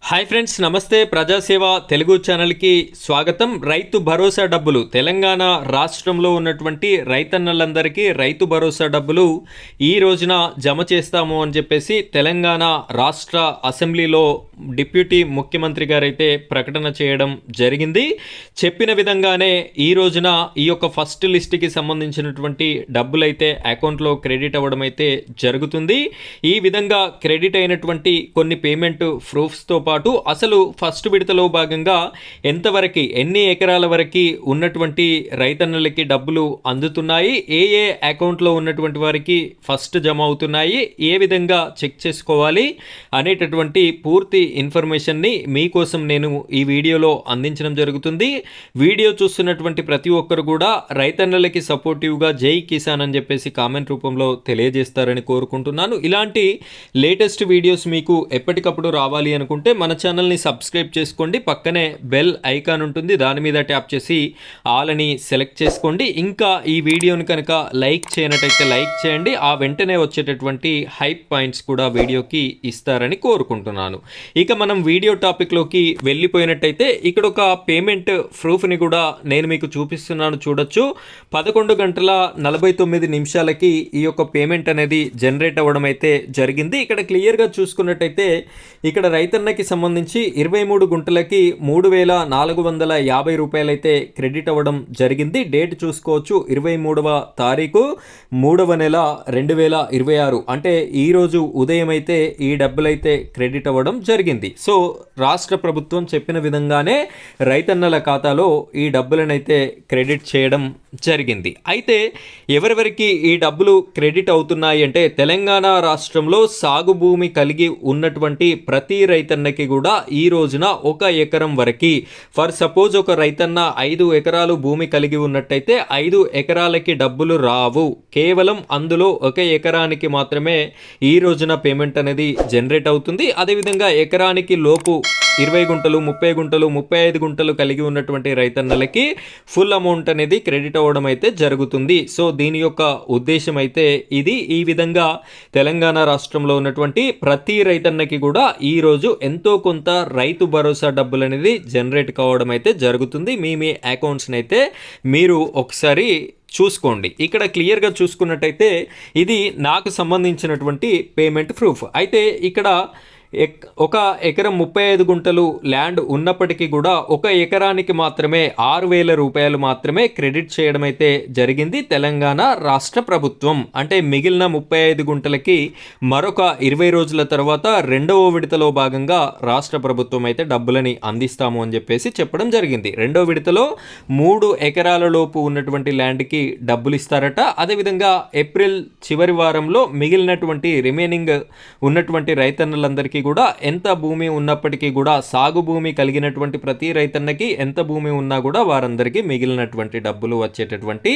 Hi friends, నమస్తే. ప్రజాసేవ తెలుగు ఛానల్కి స్వాగతం. రైతు భరోసా డబ్బులు తెలంగాణ రాష్ట్రంలో ఉన్నటువంటి రైతన్నలందరికీ రైతు భరోసా డబ్బులు ఈ రోజున జమ చేస్తాము అని చెప్పేసి తెలంగాణ రాష్ట్ర అసెంబ్లీలో డిప్యూటీ ముఖ్యమంత్రి గారైతే ప్రకటన చేయడం జరిగింది. చెప్పిన విధంగానే ఈ రోజున ఈ యొక్క ఫస్ట్ లిస్ట్కి సంబంధించినటువంటి డబ్బులైతే అకౌంట్లో క్రెడిట్ అవ్వడం అయితే జరుగుతుంది. ఈ విధంగా క్రెడిట్ అయినటువంటి కొన్ని పేమెంట్ ప్రూఫ్స్తో పాటు అసలు ఫస్ట్ విడతలో భాగంగా ఎంతవరకు ఎన్ని ఎకరాల వరకు ఉన్నటువంటి రైతన్నలకి డబ్బులు అందుతున్నాయి, ఏ ఏ అకౌంట్లో ఉన్నటువంటి వారికి ఫస్ట్ జమ అవుతున్నాయి, ఏ విధంగా చెక్ చేసుకోవాలి అనేటటువంటి పూర్తి ఇన్ఫర్మేషన్ని మీకోసం నేను ఈ వీడియోలో అందించడం జరుగుతుంది. వీడియో చూస్తున్నటువంటి ప్రతి ఒక్కరు కూడా రైతన్నలకి సపోర్టివ్గా జై కిసాన్ అని చెప్పేసి కామెంట్ రూపంలో తెలియజేస్తారని కోరుకుంటున్నాను. ఇలాంటి లేటెస్ట్ వీడియోస్ మీకు ఎప్పటికప్పుడు రావాలి అనుకుంటే మన ఛానల్ని సబ్స్క్రైబ్ చేసుకోండి. పక్కనే బెల్ ఐకాన్ ఉంటుంది, దాని మీద ట్యాప్ చేసి ఆల్ అని సెలెక్ట్ చేసుకోండి. ఇంకా ఈ వీడియోని కనుక లైక్ చేయనట్టయితే లైక్ చేయండి. ఆ వెంటనే వచ్చేటటువంటి హైప్ పాయింట్స్ కూడా వీడియోకి ఇస్తారని కోరుకుంటున్నాను. ఇక మనం వీడియో టాపిక్లోకి వెళ్ళిపోయినట్టయితే ఇక్కడ ఒక పేమెంట్ ప్రూఫ్ని కూడా నేను మీకు చూపిస్తున్నాను, చూడొచ్చు. 11 గంటల 49 నిమిషాలకి ఈ యొక్క పేమెంట్ అనేది జనరేట్ అవ్వడం అయితే జరిగింది. ఇక్కడ క్లియర్గా చూసుకున్నట్టయితే ఇక్కడ రైతన్నకి సంబంధించి 23 గుంటలకి 3,450 రూపాయలైతే క్రెడిట్ అవ్వడం జరిగింది. డేట్ చూసుకోవచ్చు, 23వ తారీఖు 3వ నెల 2026. అంటే ఈరోజు ఉదయం అయితే ఈ డబ్బులైతే క్రెడిట్ అవ్వడం జరిగింది. సో రాష్ట్ర ప్రభుత్వం చెప్పిన విధంగానే రైతన్నల ఖాతాలో ఈ డబ్బులనైతే క్రెడిట్ చేయడం జరిగింది. అయితే ఎవరెవరికి ఈ డబ్బులు క్రెడిట్ అవుతున్నాయి అంటే తెలంగాణ రాష్ట్రంలో సాగు భూమి కలిగి ఉన్నటువంటి ప్రతి రైతన్నకి కూడా ఈ రోజున 1 ఎకరం వరకు, ఫర్ సపోజ్ ఒక రైతన్న 5 ఎకరాలు భూమి కలిగి ఉన్నట్టయితే 5 ఎకరాలకి డబ్బులు రావు. కేవలం అందులో 1 ఎకరానికి మాత్రమే ఈ రోజున పేమెంట్ అనేది జనరేట్ అవుతుంది. అదేవిధంగా ఎకరానికి లోపు 20 గుంటలు, 30 గుంటలు, 35 గుంటలు కలిగి ఉన్నటువంటి రైతన్నలకి ఫుల్ అమౌంట్ అనేది క్రెడిట్ అవ్వడం అయితే జరుగుతుంది. సో దీని యొక్క ఉద్దేశం అయితే ఇది. ఈ విధంగా తెలంగాణ రాష్ట్రంలో ఉన్నటువంటి ప్రతి రైతన్నకి కూడా ఈరోజు ఎంతో కొంత రైతు భరోసా డబ్బులు అనేది జనరేట్ కావడం అయితే జరుగుతుంది. మీ అకౌంట్స్ని అయితే మీరు ఒకసారి చూసుకోండి. ఇక్కడ క్లియర్గా చూసుకున్నట్టయితే ఇది నాకు సంబంధించినటువంటి పేమెంట్ ప్రూఫ్. అయితే ఇక్కడ 1 ఎకరం 35 గుంటలు ల్యాండ్ ఉన్నప్పటికీ కూడా 1 ఎకరానికి మాత్రమే 6,000 రూపాయలు మాత్రమే క్రెడిట్ చేయడం అయితే జరిగింది తెలంగాణ రాష్ట్ర ప్రభుత్వం. అంటే మిగిలిన 35 గుంటలకి మరొక 20 రోజుల తర్వాత రెండవ విడతలో భాగంగా రాష్ట్ర ప్రభుత్వం అయితే డబ్బులని అందిస్తాము అని చెప్పేసి చెప్పడం జరిగింది. రెండవ విడతలో 3 ఎకరాల లోపు ఉన్నటువంటి ల్యాండ్కి డబ్బులు ఇస్తారట. అదేవిధంగా ఏప్రిల్ చివరి వారంలో మిగిలినటువంటి రిమైనింగ్ ఉన్నటువంటి రైతన్నలందరికీ కూడా ఎంత భూమి ఉన్నప్పటికీ కూడా సాగు భూమి కలిగినటువంటి ప్రతి రైతన్నకి ఎంత భూమి ఉన్నా కూడా వారందరికీ మిగిలినటువంటి డబ్బులు వచ్చేటటువంటి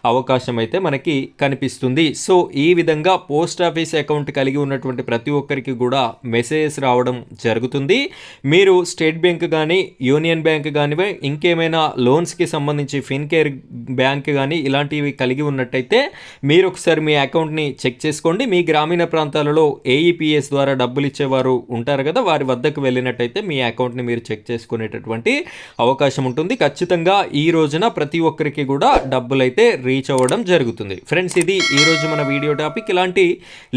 అవకాశం అయితే మనకి కనిపిస్తుంది. సో ఈ విధంగా పోస్ట్ ఆఫీస్ అకౌంట్ కలిగి ఉన్నటువంటి ప్రతి ఒక్కరికి కూడా మెసేజెస్ రావడం జరుగుతుంది. మీరు స్టేట్ బ్యాంక్ కానీ, యూనియన్ బ్యాంక్ కానీ, ఇంకేమైనా లోన్స్కి సంబంధించి ఫిన్కేర్ బ్యాంక్ కానీ ఇలాంటివి కలిగి ఉన్నట్టయితే మీరు ఒకసారి మీ అకౌంట్ని చెక్ చేసుకోండి. మీ గ్రామీణ ప్రాంతాలలో ఏఈపీఎస్ ద్వారా డబ్బులు ఇచ్చేవారు ఉంటారు కదా, వారి వద్దకు వెళ్ళినట్టయితే మీ అకౌంట్ని మీరు చెక్ చేసుకునేటటువంటి అవకాశం ఉంటుంది. ఖచ్చితంగా ఈ రోజున ప్రతి ఒక్కరికి కూడా డబ్బులు అయితే రీచ్ అవ్వడం జరుగుతుంది. ఫ్రెండ్స్, ఇది ఈరోజు మన వీడియో టాపిక్. ఇలాంటి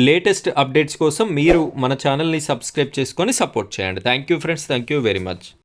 లేటెస్ట్ అప్డేట్స్ కోసం మీరు మన ఛానల్ని సబ్స్క్రైబ్ చేసుకొని సపోర్ట్ చేయండి. Thank you friends, thank you very much.